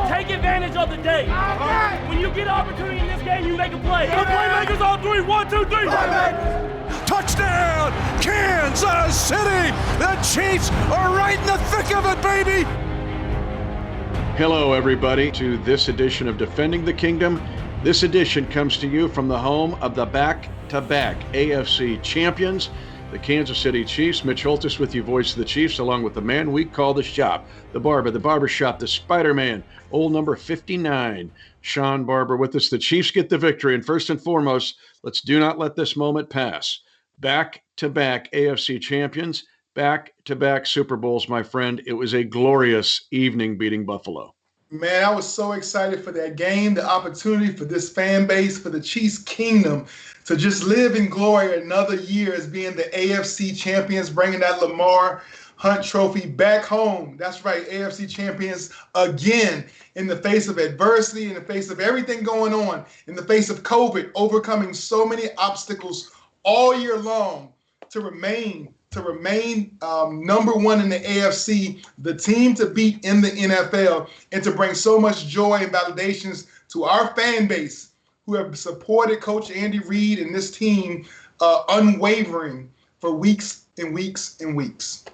Take advantage of the day. When you get an opportunity in this game, you make a play. The playmakers on three. 1, 2, 3. Touchdown, Kansas City! The Chiefs are right in the thick of it, baby! Hello, everybody, to this edition of Defending the Kingdom. This edition comes to you from the home of the back-to-back AFC champions, the Kansas City Chiefs. Mitch Holthus with you, voice of the Chiefs, along with the man we call the shop, the barbershop, the Spider-Man, old number 59, Shawn Barber with us. The Chiefs get the victory, and first and foremost, let's do not let this moment pass. Back-to-back AFC champions, back-to-back Super Bowls, my friend. It was a glorious evening beating Buffalo. Man, I was so excited for that game, the opportunity for this fan base, for the Chiefs Kingdom to just live in glory another year as being the AFC champions, bringing that Lamar Hunt trophy back home. That's right, AFC champions again, in the face of adversity, in the face of everything going on, in the face of COVID, overcoming so many obstacles all year long to remain number one in the AFC, the team to beat in the NFL, and to bring so much joy and validations to our fan base who have supported Coach Andy Reid and this team unwavering for weeks and weeks and weeks.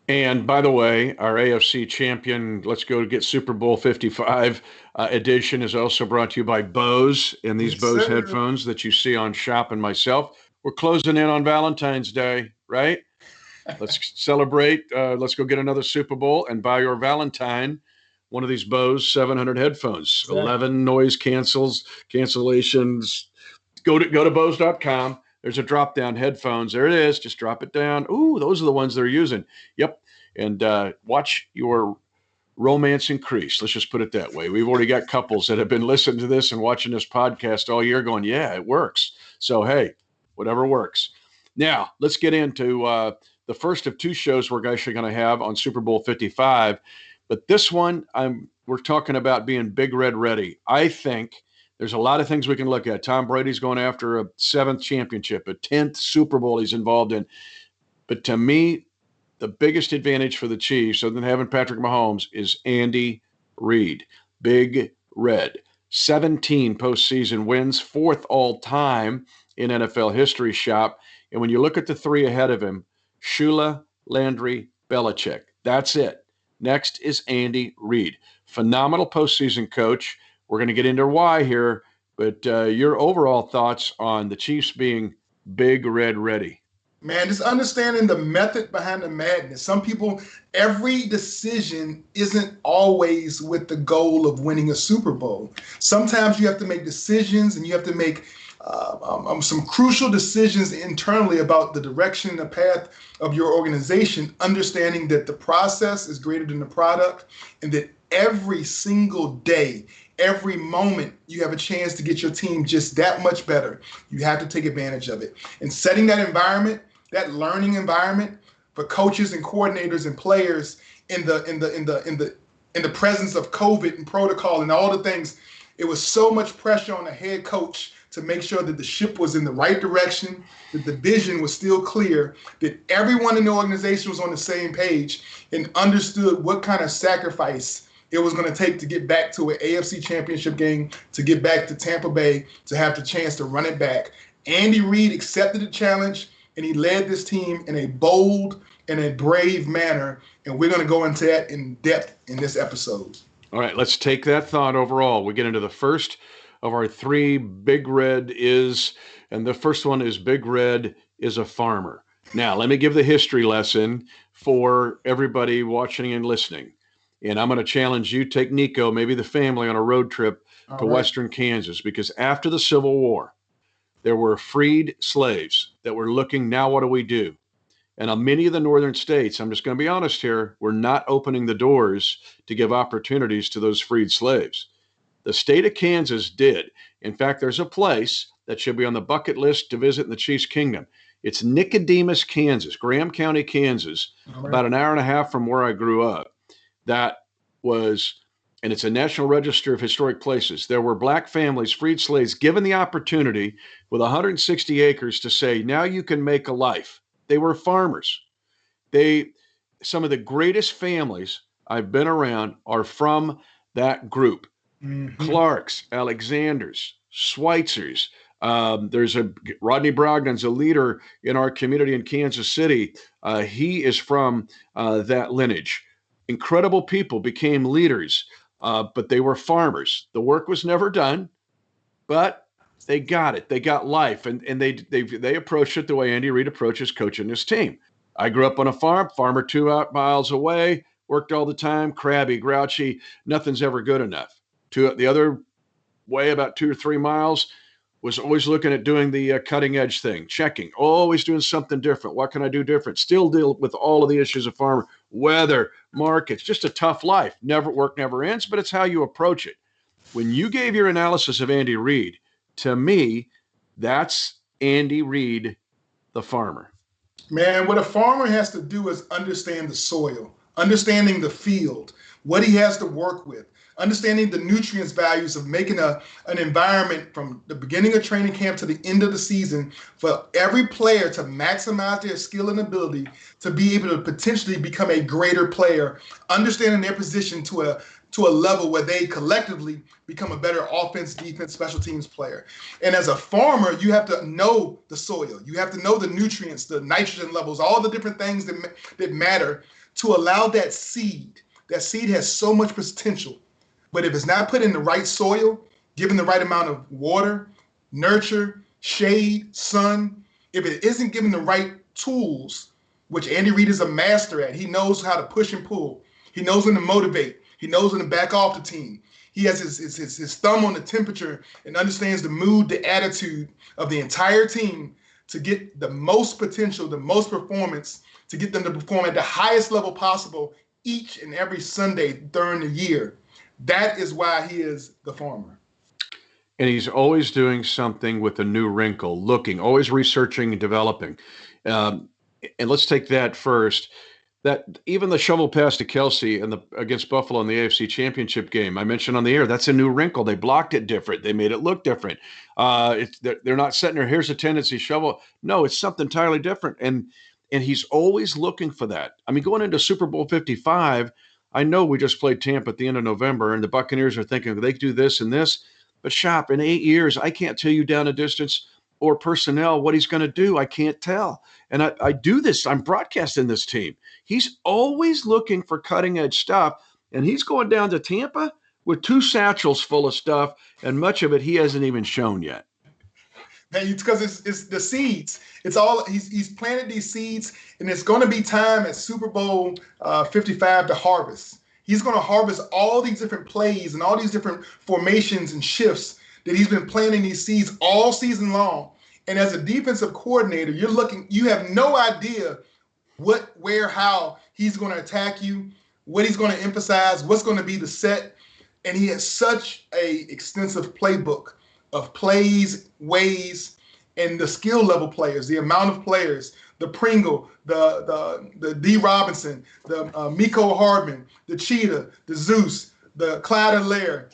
And by the way, our AFC champion, let's go get Super Bowl 55 edition is also brought to you by Bose and these Bose headphones that you see on Shop and myself. We're closing in on Valentine's Day, right? Let's celebrate. Let's go get another Super Bowl and buy your Valentine one of these Bose 700 headphones. Yeah. 11 noise cancellations. Go to Bose.com. There's a drop-down headphones. There it is. Just drop it down. Ooh, those are the ones they're using. Yep. And watch your romance increase. Let's just put it that way. We've already got couples that have been listening to this and watching this podcast all year going, yeah, it works. So, hey, whatever works. Now, let's get into the first of two shows we're actually going to have on Super Bowl 55. But this one, we're talking about being Big Red ready. I think there's a lot of things we can look at. Tom Brady's going after a 7th championship, a 10th Super Bowl he's involved in. But to me, the biggest advantage for the Chiefs, other than having Patrick Mahomes, is Andy Reid. Big Red. 17 postseason wins, 4th all-time in NFL history, Shop. And when you look at the three ahead of him, Shula, Landry, Belichick. That's it. Next is Andy Reid. Phenomenal postseason coach. We're going to get into why here, but your overall thoughts on the Chiefs being Big Red ready. Man, just understanding the method behind the madness. Some people, every decision isn't always with the goal of winning a Super Bowl. Sometimes you have to make decisions and you have to make some crucial decisions internally about the direction and the path of your organization, understanding that the process is greater than the product and that every single day, every moment, you have a chance to get your team just that much better. You have to take advantage of it. And setting that environment, that learning environment for coaches and coordinators and players in the presence of COVID and protocol and all the things, it was so much pressure on the head coach to make sure that the ship was in the right direction, that the vision was still clear, that everyone in the organization was on the same page and understood what kind of sacrifice it was going to take to get back to an AFC championship game, to get back to Tampa Bay, to have the chance to run it back. Andy Reid accepted the challenge, and he led this team in a bold and a brave manner, and we're going to go into that in depth in this episode. All right, let's take that thought overall. We get into the first of our three. Big Red is, and the first one is Big Red is a farmer. Now, let me give the history lesson for everybody watching and listening. And I'm going to challenge you, take Nico, maybe the family, on a road trip to Western Kansas, because after the Civil War, there were freed slaves that were looking, now what do we do? And many of the northern states, I'm just going to be honest here, were not opening the doors to give opportunities to those freed slaves. The state of Kansas did. In fact, there's a place that should be on the bucket list to visit in the Chiefs Kingdom. It's Nicodemus, Kansas, Graham County, Kansas, about an hour and a half from where I grew up. That was, and it's a National Register of Historic Places. There were black families, freed slaves, given the opportunity with 160 acres to say, now you can make a life. They were farmers. Some of the greatest families I've been around are from that group. Mhm. Clarks, Alexanders, Schweitzers. There's Rodney Brogdon's a leader in our community in Kansas City. He is from that lineage. Incredible people became leaders, but they were farmers. The work was never done, but they got it. They got life, and they approached it the way Andy Reid approaches coaching his team. I grew up on a farm, farmer 2 miles away, worked all the time, crabby, grouchy, nothing's ever good enough. The other way, about 2 or 3 miles, was always looking at doing the cutting edge thing, checking, always doing something different. What can I do different? Still deal with all of the issues of farmer, weather, markets, just a tough life. Work never ends, but it's how you approach it. When you gave your analysis of Andy Reid, to me, that's Andy Reid, the farmer. Man, what a farmer has to do is understand the soil, understanding the field, what he has to work with, understanding the nutrients values of making an environment from the beginning of training camp to the end of the season for every player to maximize their skill and ability to be able to potentially become a greater player, understanding their position to a level where they collectively become a better offense, defense, special teams player. And as a farmer, you have to know the soil. You have to know the nutrients, the nitrogen levels, all the different things that matter to allow that seed. That seed has so much potential. But if it's not put in the right soil, given the right amount of water, nurture, shade, sun, if it isn't given the right tools, which Andy Reid is a master at, he knows how to push and pull. He knows when to motivate. He knows when to back off the team. He has his thumb on the temperature and understands the mood, the attitude of the entire team to get the most potential, the most performance, to get them to perform at the highest level possible each and every Sunday during the year. That is why he is the farmer. And he's always doing something with a new wrinkle, always researching and developing. And let's take that first. That even the shovel pass to Kelsey against Buffalo in the AFC Championship game, I mentioned on the air, that's a new wrinkle. They blocked it different. They made it look different. They're not sitting there, here's a tendency shovel. No, it's something entirely different. And he's always looking for that. I mean, going into Super Bowl 55, I know we just played Tampa at the end of November, and the Buccaneers are thinking they do this and this. But Shop, in 8 years, I can't tell you down a distance or personnel what he's going to do. I can't tell. And I do this. I'm broadcasting this team. He's always looking for cutting edge stuff. And he's going down to Tampa with 2 satchels full of stuff. And much of it he hasn't even shown yet. And it's because it's the seeds. It's all he's planted these seeds, and it's going to be time at Super Bowl 55 to harvest. He's going to harvest all these different plays and all these different formations and shifts that he's been planting these seeds all season long. And as a defensive coordinator, you have no idea what, where, how he's going to attack you, what he's going to emphasize, what's going to be the set. And he has such a extensive playbook of plays, ways, and the skill level players, the amount of players, the Pringle, the D. Robinson, the Miko Hardman, the Cheetah, the Zeus, the Clyde Allaire,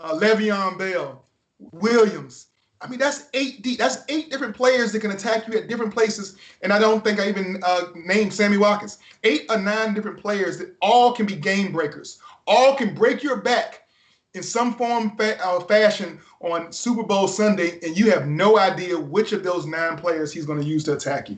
Le'Veon Bell, Williams. I mean, that's 8 deep. That's 8 different players that can attack you at different places. And I don't think I even named Sammy Watkins. 8 or 9 different players that all can be game breakers. All can break your back in some form fashion on Super Bowl Sunday, and you have no idea which of those 9 players he's going to use to attack you.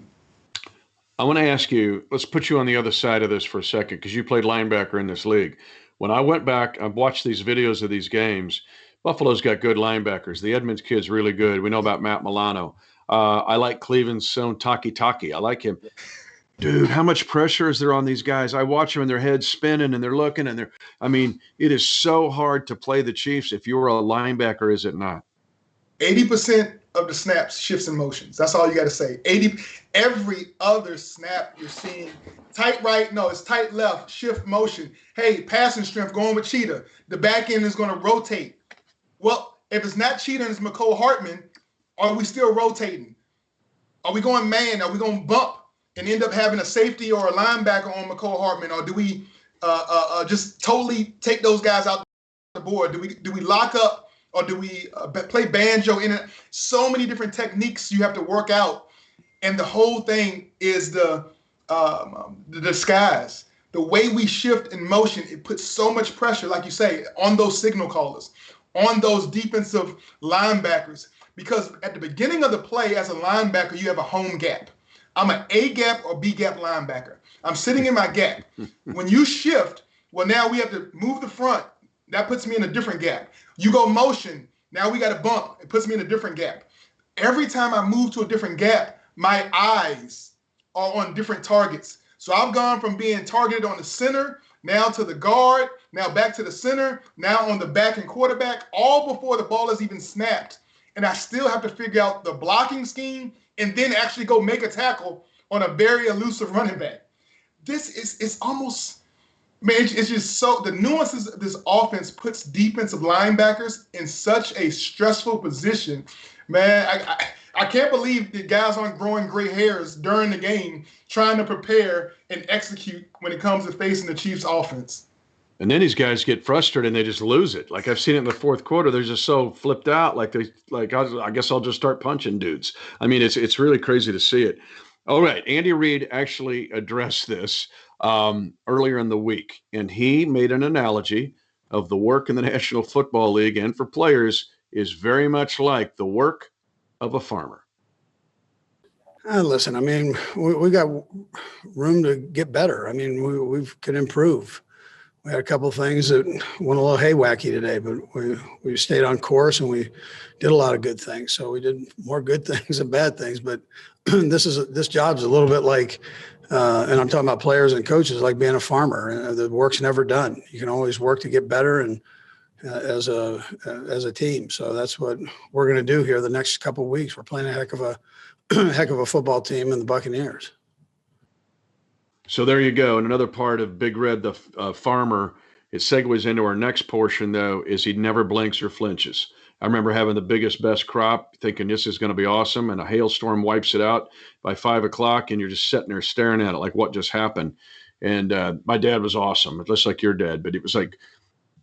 I want to ask you, let's put you on the other side of this for a second, because you played linebacker in this league. When I went back, I've watched these videos of these games. Buffalo's got good linebackers. The Edmonds kid's really good. We know about Matt Milano. I like Cleveland's own Taki. I like him. Dude, how much pressure is there on these guys? I watch them and their heads spinning and they're looking and it is so hard to play the Chiefs if you're a linebacker, is it not? 80% of the snaps, shifts and motions. That's all you got to say. Every other snap you're seeing, tight right, no, it's tight left, shift motion. Hey, passing strength, going with Cheetah. The back end is going to rotate. Well, if it's not Cheetah and it's McCole Hartman, are we still rotating? Are we going man? Are we going to bump and end up having a safety or a linebacker on McCole Hartman? Or do we just totally take those guys out the board? Do we lock up? Or do we play banjo in it? So many different techniques you have to work out. And the whole thing is the disguise. The way we shift in motion, it puts so much pressure, like you say, on those signal callers, on those defensive linebackers. Because at the beginning of the play, as a linebacker, you have a home gap. I'm an A gap or B gap linebacker. I'm sitting in my gap. When you shift, well, now we have to move the front. That puts me in a different gap. You go motion, now we got a bump. It puts me in a different gap. Every time I move to a different gap, my eyes are on different targets. So I've gone from being targeted on the center, now to the guard, now back to the center, now on the back and quarterback, all before the ball is even snapped. And I still have to figure out the blocking scheme and then actually go make a tackle on a very elusive running back. It's almost, man, it's just so, the nuances of this offense puts defensive linebackers in such a stressful position. Man, I can't believe the guys aren't growing gray hairs during the game trying to prepare and execute when it comes to facing the Chiefs offense. And then these guys get frustrated and they just lose it. Like I've seen it in the fourth quarter. They're just so flipped out. I guess I'll just start punching dudes. I mean, it's really crazy to see it. All right. Andy Reid actually addressed this earlier in the week, and he made an analogy of the work in the National Football League and for players is very much like the work of a farmer. Listen, I mean, we got room to get better. I mean, we can improve. We had a couple of things that went a little haywacky today, but we stayed on course and we did a lot of good things. So we did more good things than bad things. But this job's a little bit like, and I'm talking about players and coaches, like being a farmer. The work's never done. You can always work to get better and as a team. So that's what we're going to do here the next couple of weeks. We're playing a heck of a football team in the Buccaneers. So there you go. And another part of Big Red, the farmer, it segues into our next portion, though, is he never blinks or flinches. I remember having the biggest, best crop, thinking this is going to be awesome, and a hailstorm wipes it out by 5 o'clock, and you're just sitting there staring at it like, what just happened? And my dad was awesome, just like your dad, but it was like,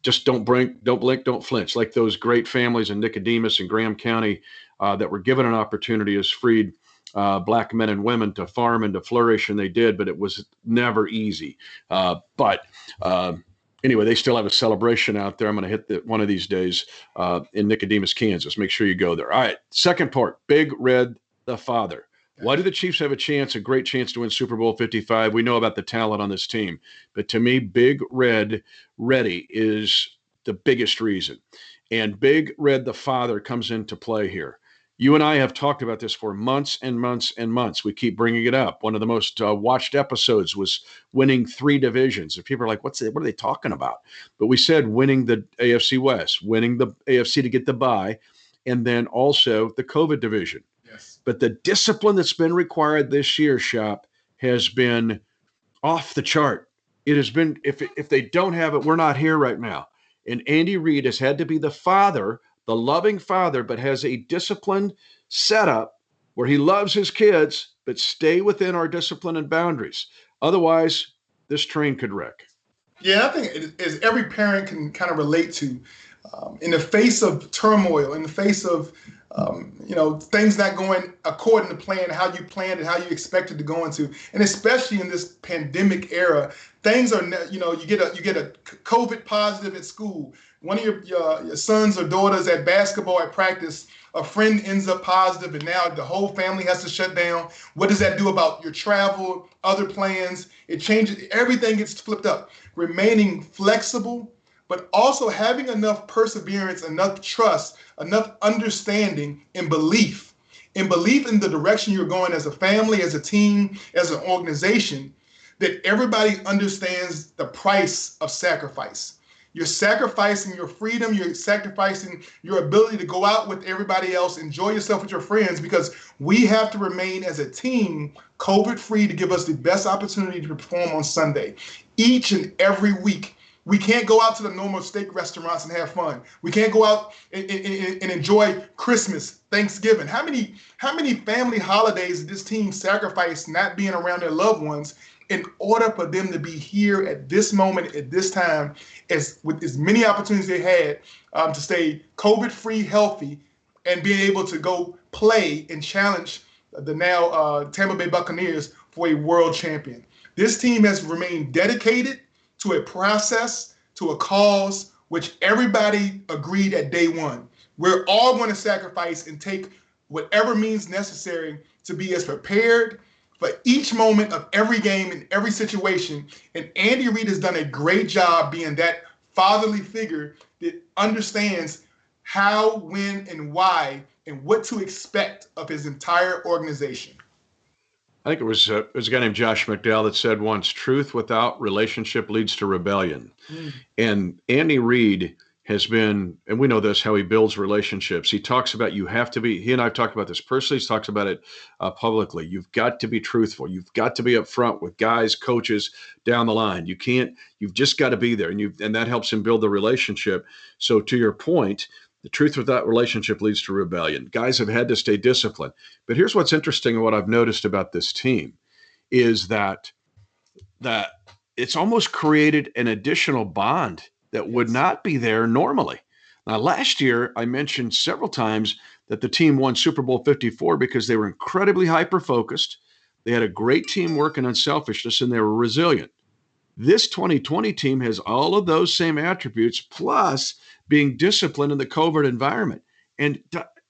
just don't blink, don't flinch. Like those great families in Nicodemus and Graham County that were given an opportunity as freed Black men and women to farm and to flourish, and they did, but it was never easy. Anyway, they still have a celebration out there. I'm going to hit one of these days in Nicodemus, Kansas. Make sure you go there. All right, second part, Big Red, the father. Why do the Chiefs have a great chance to win Super Bowl 55? We know about the talent on this team. But to me, Big Red Reddy is the biggest reason. And Big Red, the father, comes into play here. You and I have talked about this for months and months and months. We keep bringing it up. One of the most watched episodes was winning 3 divisions. And people are like, what are they talking about? But we said winning the AFC West, winning the AFC to get the bye, and then also the COVID division. Yes. But the discipline that's been required this year, Shop, has been off the chart. It has been, if they don't have it, we're not here right now. And Andy Reid has had to be the father, the loving father, but has a disciplined setup where he loves his kids, but stay within our discipline and boundaries. Otherwise, this train could wreck. Yeah, I think as every parent can kind of relate to, in the face of turmoil, in the face of things not going according to plan, how you planned and how you expected to go into, and especially in this pandemic era, things are, you get a COVID positive at school. One of your sons or daughters at basketball at practice, a friend ends up positive, and now the whole family has to shut down. What does that do about your travel, other plans? It changes, everything gets flipped up. Remaining flexible, but also having enough perseverance, enough trust, enough understanding and belief in the direction you're going as a family, as a team, as an organization, that everybody understands the price of sacrifice. You're sacrificing your freedom. You're sacrificing your ability to go out with everybody else, enjoy yourself with your friends, because we have to remain as a team COVID-free to give us the best opportunity to perform on Sunday. Each and every week, we can't go out to the normal steak restaurants and have fun. We can't go out and enjoy Christmas, Thanksgiving. How many family holidays did this team sacrifice not being around their loved ones in order for them to be here at this moment, at this time, with as many opportunities they had to stay COVID-free, healthy, and being able to go play and challenge the now Tampa Bay Buccaneers for a world champion. This team has remained dedicated to a process, to a cause, which everybody agreed at day one. We're all going to sacrifice and take whatever means necessary to be as prepared for each moment of every game and every situation. And Andy Reid has done a great job being that fatherly figure that understands how, when, and why, and what to expect of his entire organization. I think it was a guy named Josh McDowell that said once, truth without relationship leads to rebellion. And Andy Reid has been, and we know this, how he builds relationships. He talks about he and I've talked about this personally. He's talked about it publicly. You've got to be truthful. You've got to be upfront with guys, coaches down the line. You've just got to be there. And that helps him build the relationship. So to your point, the truth without relationship leads to rebellion. Guys have had to stay disciplined. But here's what's interesting and what I've noticed about this team is that it's almost created an additional bond that would not be there normally. Now, last year, I mentioned several times that the team won Super Bowl 54 because they were incredibly hyper-focused. They had a great teamwork and unselfishness, and they were resilient. This 2020 team has all of those same attributes, plus being disciplined in the COVID environment. And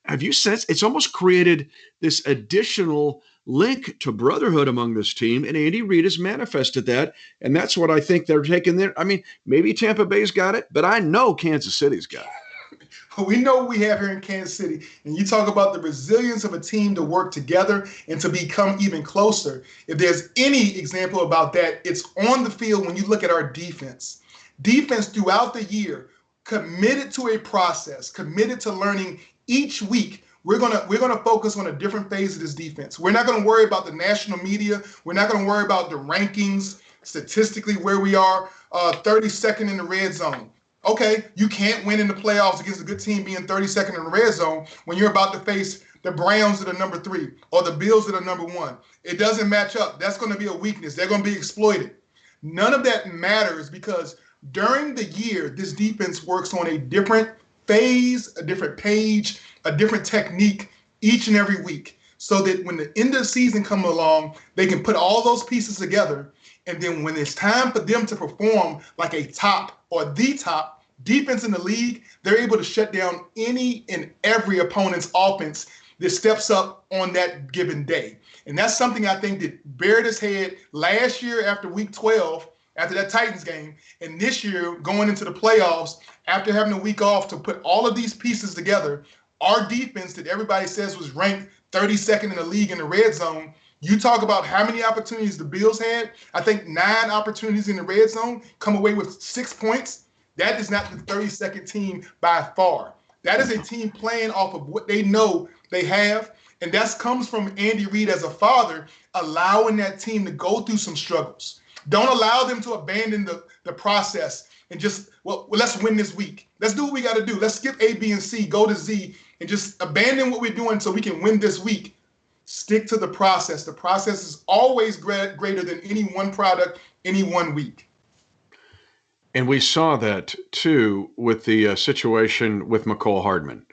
have you sensed it's almost created this additional link to brotherhood among this team, and Andy Reid has manifested that, and that's what I think they're taking there. I mean, maybe Tampa Bay's got it, but I know Kansas City's got it. We know what we have here in Kansas City, and you talk about the resilience of a team to work together and to become even closer. If there's any example about that, it's on the field when you look at our defense. Defense throughout the year, committed to a process, committed to learning each week. We're gonna focus on a different phase of this defense. We're not gonna worry about the national media. We're not gonna worry about the rankings, statistically where we are, 32nd in the red zone. Okay, you can't win in the playoffs against a good team being 32nd in the red zone when you're about to face the Browns that are number 3 or the Bills that are number 1. It doesn't match up. That's gonna be a weakness. They're gonna be exploited. None of that matters because during the year, this defense works on a different phase, a different page, a different technique each and every week so that when the end of the season comes along, they can put all those pieces together. And then when it's time for them to perform like a top or the top defense in the league, they're able to shut down any and every opponent's offense that steps up on that given day. And that's something I think that bared its head last year after week 12, after that Titans game, and this year going into the playoffs after having a week off to put all of these pieces together. Our defense that everybody says was ranked 32nd in the league in the red zone. You talk about how many opportunities the Bills had. I think 9 opportunities in the red zone, come away with 6 points. That is not the 32nd team by far. That is a team playing off of what they know they have. And that comes from Andy Reid as a father, allowing that team to go through some struggles. Don't allow them to abandon the process and just, well, let's win this week. Let's do what we got to do. Let's skip A, B, and C, go to Z, and just abandon what we're doing so we can win this week. Stick to the process. The process is always greater than any one product, any 1 week. And we saw that, too, with the situation with McCole Hardman.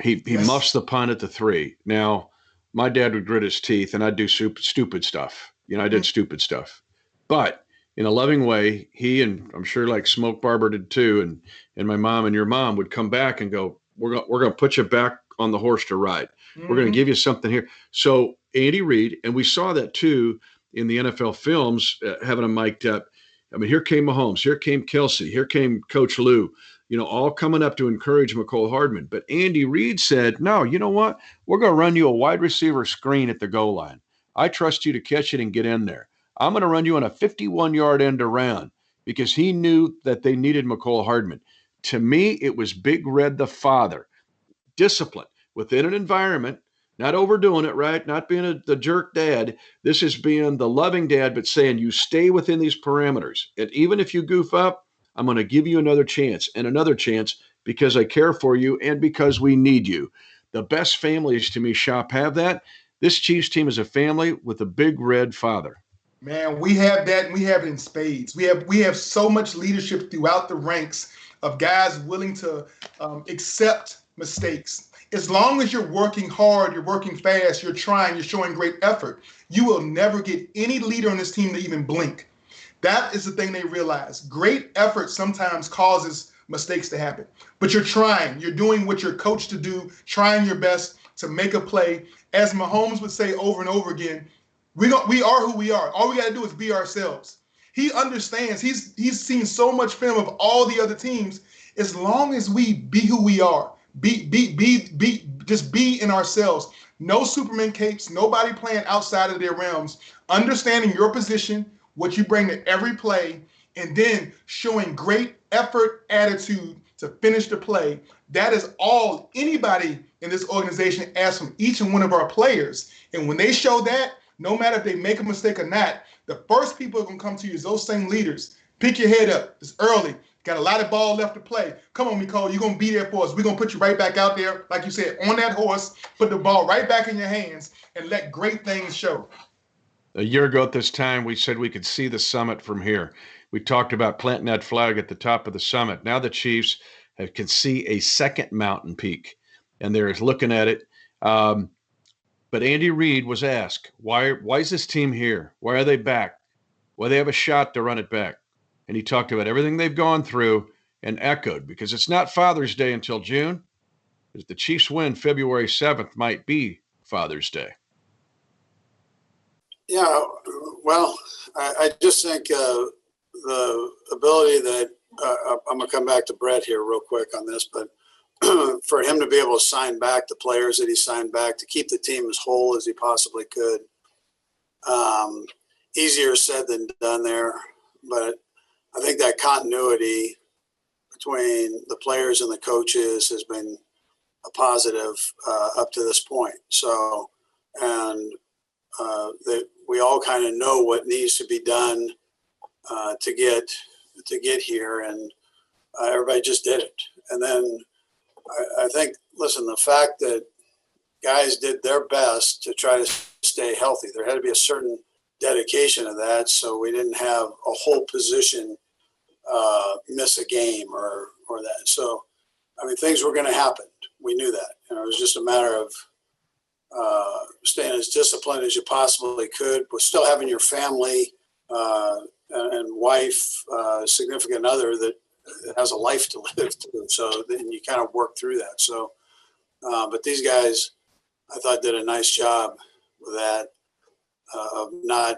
He Yes. muffs the punt at the 3. Now, my dad would grit his teeth, and I'd do stupid stuff. I did stupid stuff. But in a loving way, he and I'm sure like Smoke Barber did too, and my mom and your mom would come back and go, we're going to put you back on the horse to ride. We're going to give you something here. So Andy Reid, and we saw that too in the NFL films, having him mic'd up. I mean, here came Mahomes, here came Kelsey, here came Coach Lou, all coming up to encourage McCole Hardman. But Andy Reid said, no, you know what? We're going to run you a wide receiver screen at the goal line. I trust you to catch it and get in there. I'm going to run you on a 51-yard end around because he knew that they needed McCole Hardman. To me, it was Big Red the father. Discipline within an environment, not overdoing it, right? Not being the jerk dad. This is being the loving dad, but saying you stay within these parameters. And even if you goof up, I'm going to give you another chance and another chance because I care for you and because we need you. The best families, to me, Shop, have that. This Chiefs team is a family with a Big Red father. Man, we have that, and we have it in spades. We have so much leadership throughout the ranks of guys willing to accept mistakes As long as you're working hard, you're working fast, you're trying, you're showing great effort, you will never get any leader on this team to even blink. That is the thing they realize. Great effort sometimes causes mistakes to happen. But you're trying. You're doing what you're coached to do, trying your best to make a play. As Mahomes would say over and over again, we are who we are. All we got to do is be ourselves. He understands. He's seen so much film of all the other teams. As long as we be who we are, just be in ourselves. No Superman capes, nobody playing outside of their realms. Understanding your position, what you bring to every play, and then showing great effort, attitude to finish the play. That is all anybody in this organization asks from each and one of our players. And when they show that, no matter if they make a mistake or not, the first people who are going to come to you is those same leaders. Pick your head up. It's early. Got a lot of ball left to play. Come on, Nicole. You're going to be there for us. We're going to put you right back out there, like you said, on that horse, put the ball right back in your hands, and let great things show. A year ago at this time, we said we could see the summit from here. We talked about planting that flag at the top of the summit. Now the Chiefs can see a second mountain peak, and they're looking at it. But Andy Reid was asked, why is this team here? Why are they back? Well, they have a shot to run it back. And he talked about everything they've gone through and echoed, because it's not Father's Day until June. If the Chiefs win, February 7th might be Father's Day. Yeah, well, I just think the ability that I'm going to come back to Brett here real quick on this, but for him to be able to sign back the players that he signed back, to keep the team as whole as he possibly could, easier said than done there. But I think that continuity between the players and the coaches has been a positive up to this point. So, and that we all kind of know what needs to be done to get here, and everybody just did it. And then I think, listen, the fact that guys did their best to try to stay healthy, there had to be a certain dedication of that, so we didn't have a whole position miss a game or that. So, I mean, things were going to happen. We knew that. And it was just a matter of staying as disciplined as you possibly could, but still having your family and wife, significant other that has a life to live through. So then you kind of work through that. So, but these guys, I thought, did a nice job with that. Of not,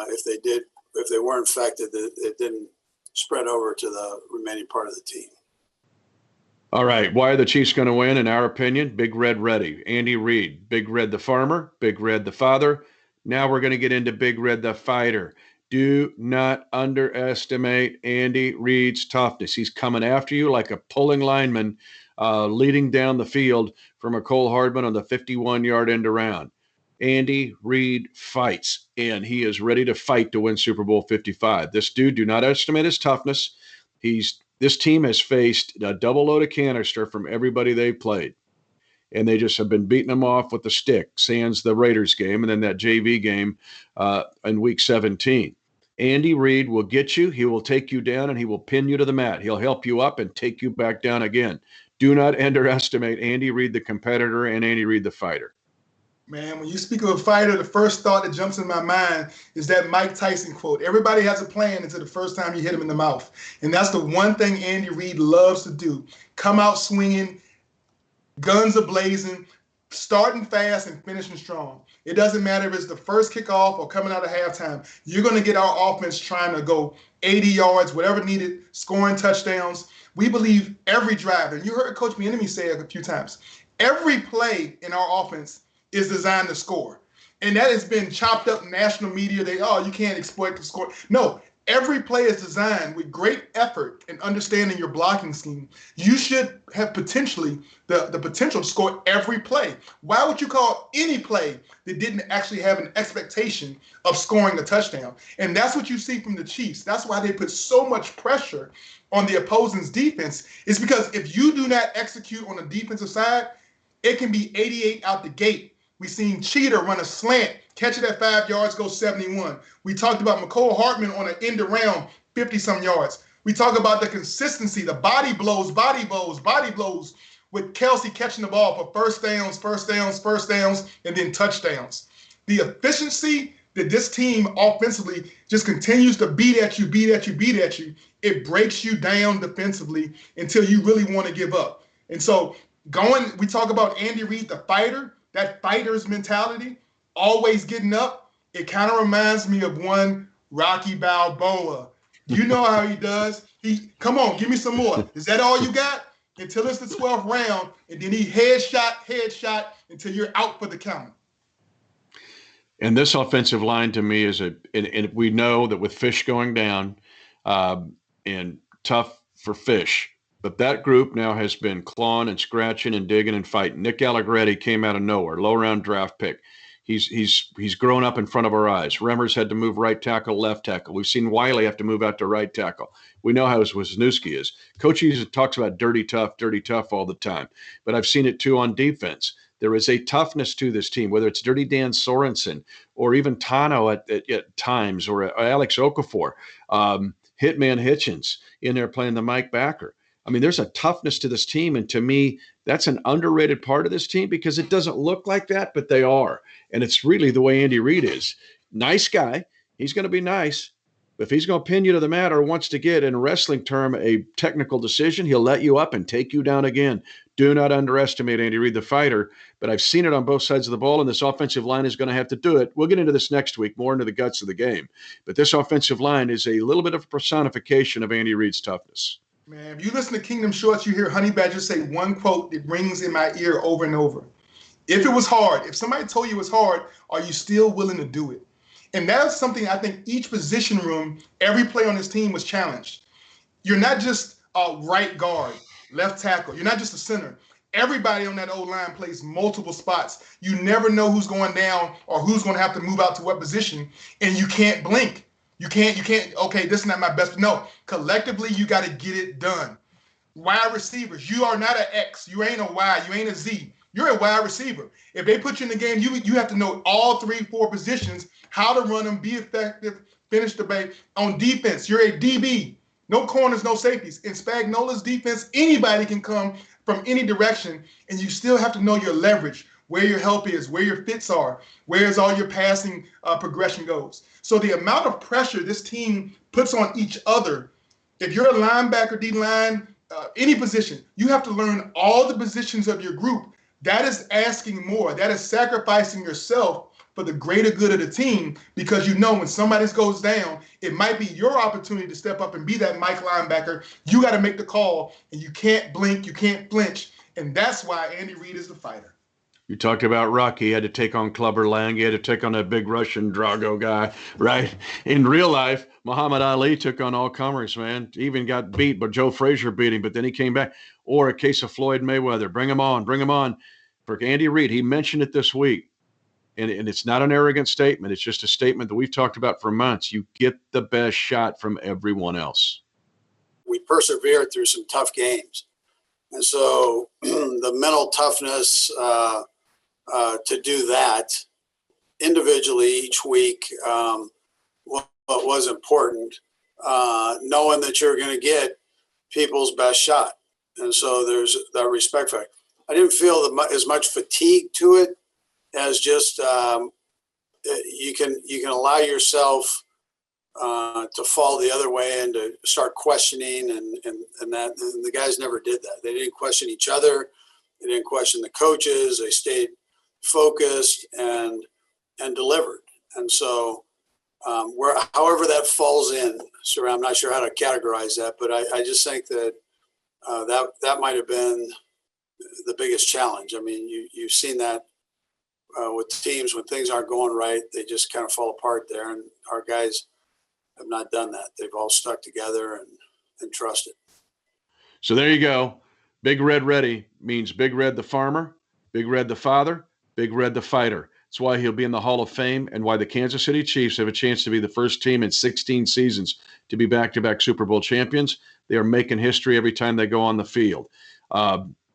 if they were infected, it didn't spread over to the remaining part of the team. All right. Why are the Chiefs going to win? In our opinion, Big Red ready. Andy Reid, Big Red the farmer, Big Red the father. Now we're going to get into Big Red the fighter. Do not underestimate Andy Reid's toughness. He's coming after you like a pulling lineman, leading down the field from Mecole Hardman on the 51-yard end around. Andy Reid fights, and he is ready to fight to win Super Bowl 55. This dude, do not estimate his toughness. This team has faced a double load of canister from everybody they've played, and they just have been beating them off with the stick, sans the Raiders game and then that JV game in Week 17. Andy Reid will get you. He will take you down, and he will pin you to the mat. He'll help you up and take you back down again. Do not underestimate Andy Reid, the competitor, and Andy Reid, the fighter. Man, when you speak of a fighter, the first thought that jumps in my mind is that Mike Tyson quote. Everybody has a plan until the first time you hit him in the mouth. And that's the one thing Andy Reid loves to do. Come out swinging, guns a-blazing, starting fast and finishing strong. It doesn't matter if it's the first kickoff or coming out of halftime. You're going to get our offense trying to go 80 yards, whatever needed, scoring touchdowns. We believe every drive. And you heard Coach Bieniemy say it a few times. Every play in our offense is designed to score. And that has been chopped up in national media. You can't exploit the score. No, every play is designed with great effort and understanding your blocking scheme. You should have potentially the potential to score every play. Why would you call any play that didn't actually have an expectation of scoring a touchdown? And that's what you see from the Chiefs. That's why they put so much pressure on the opposing's defense, is because if you do not execute on the defensive side, it can be 88 out the gate. We seen Cheetah run a slant, catch it at 5 yards, go 71. We talked about Mecole Hardman on an end around 50-some yards. We talk about the consistency, the body blows with Kelsey catching the ball for first downs, and then touchdowns. The efficiency that this team offensively just continues to beat at you, it breaks you down defensively until you really want to give up. And so we talk about Andy Reid, the fighter, that fighter's mentality, always getting up. It kind of reminds me of one Rocky Balboa. You know how he does. Come on, give me some more. Is that all you got? Until it's the 12th round, and then he headshot until you're out for the count. And this offensive line to me is and we know that with Fish going down, and tough for Fish, but that group now has been clawing and scratching and digging and fighting. Nick Allegretti came out of nowhere, low round draft pick. He's grown up in front of our eyes. Remmers had to move right tackle, left tackle. We've seen Wiley have to move out to right tackle. We know how Wisniewski is. Coach usually talks about dirty tough all the time, but I've seen it too on defense. There is a toughness to this team, whether it's Dirty Dan Sorensen or even Tano at times, or Alex Okafor, Hitman Hitchens in there playing the Mike Backer. I mean, there's a toughness to this team, and to me, that's an underrated part of this team because it doesn't look like that, but they are. And it's really the way Andy Reid is. Nice guy. He's going to be nice. But if he's going to pin you to the mat or wants to get, in a wrestling term, a technical decision, he'll let you up and take you down again. Do not underestimate Andy Reid, the fighter. But I've seen it on both sides of the ball, and this offensive line is going to have to do it. We'll get into this next week, more into the guts of the game. But this offensive line is a little bit of a personification of Andy Reid's toughness. Man, if you listen to Kingdom Shorts, you hear Honey Badger say one quote that rings in my ear over and over. If it was hard, if somebody told you it was hard, are you still willing to do it? And that's something I think each position room, every player on this team was challenged. You're not just a right guard, left tackle. You're not just a center. Everybody on that O-line plays multiple spots. You never know who's going down or who's going to have to move out to what position, and you can't blink. You can't, okay, this is not my best. No, collectively, you got to get it done. Wide receivers, you are not an X. You ain't a Y. You ain't a Z. You're a wide receiver. If they put you in the game, you have to know all 3-4 positions, how to run them, be effective, finish the bay. On defense, you're a DB. No corners, no safeties. In Spagnola's defense, anybody can come from any direction, and you still have to know your leverage, where your help is, where your fits are, where's all your passing progression goes. So the amount of pressure this team puts on each other, if you're a linebacker, D-line, any position, you have to learn all the positions of your group. That is asking more. That is sacrificing yourself for the greater good of the team, because you know when somebody goes down, it might be your opportunity to step up and be that Mike linebacker. You got to make the call, and you can't blink, you can't flinch, and that's why Andy Reid is the fighter. You talked about Rocky. He had to take on Clubber Lang. He had to take on that big Russian Drago guy, right? In real life, Muhammad Ali took on all comers, man. He even got beat, but Joe Frazier beat him, but then he came back. Or a case of Floyd Mayweather. Bring him on, bring him on. For Andy Reid, he mentioned it this week, and it's not an arrogant statement. It's just a statement that we've talked about for months. You get the best shot from everyone else. We persevered through some tough games. And so the mental toughness to do that individually each week was important, knowing that you're going to get people's best shot. And so there's that respect for it. I didn't feel as much fatigue to it as just you can allow yourself to fall the other way and to start questioning and that. And the guys never did that. They didn't question each other. They didn't question the coaches. They stayed focused and delivered. And so however that falls in, so I'm not sure how to categorize that, but I just think that that might have been the biggest challenge. I mean, you've seen that with teams when things aren't going right, they just kind of fall apart there. And our guys have not done that. They've all stuck together and trusted. So there you go. Big Red Ready means Big Red the farmer, Big Red the father, Big Red the fighter. That's why he'll be in the Hall of Fame and why the Kansas City Chiefs have a chance to be the first team in 16 seasons to be back-to-back Super Bowl champions. They are making history every time they go on the field.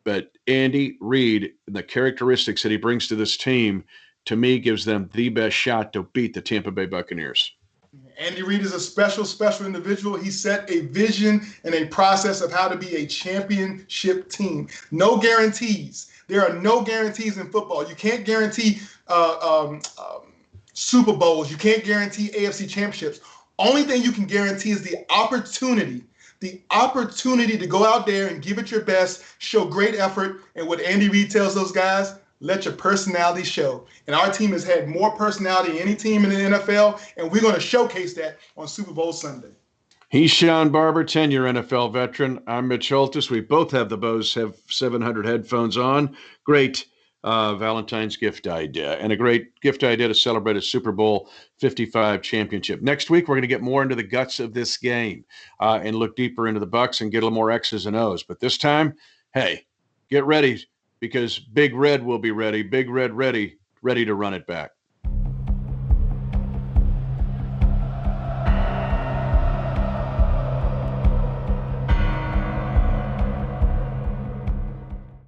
But Andy Reid, the characteristics that he brings to this team, to me, gives them the best shot to beat the Tampa Bay Buccaneers. Andy Reid is a special, special individual. He set a vision and a process of how to be a championship team. No guarantees. There are no guarantees in football. You can't guarantee Super Bowls. You can't guarantee AFC championships. Only thing you can guarantee is the opportunity to go out there and give it your best, show great effort. And what Andy Reid tells those guys, let your personality show. And our team has had more personality than any team in the NFL, and we're going to showcase that on Super Bowl Sunday. He's Shawn Barber, 10-year NFL veteran. I'm Mitch Holthus. We both have the Bose 700 headphones on. Great Valentine's gift idea, and a great gift idea to celebrate a Super Bowl 55 championship. Next week, we're going to get more into the guts of this game and look deeper into the Bucs and get a little more X's and O's. But this time, hey, get ready, because Big Red will be ready. Big Red ready to run it back.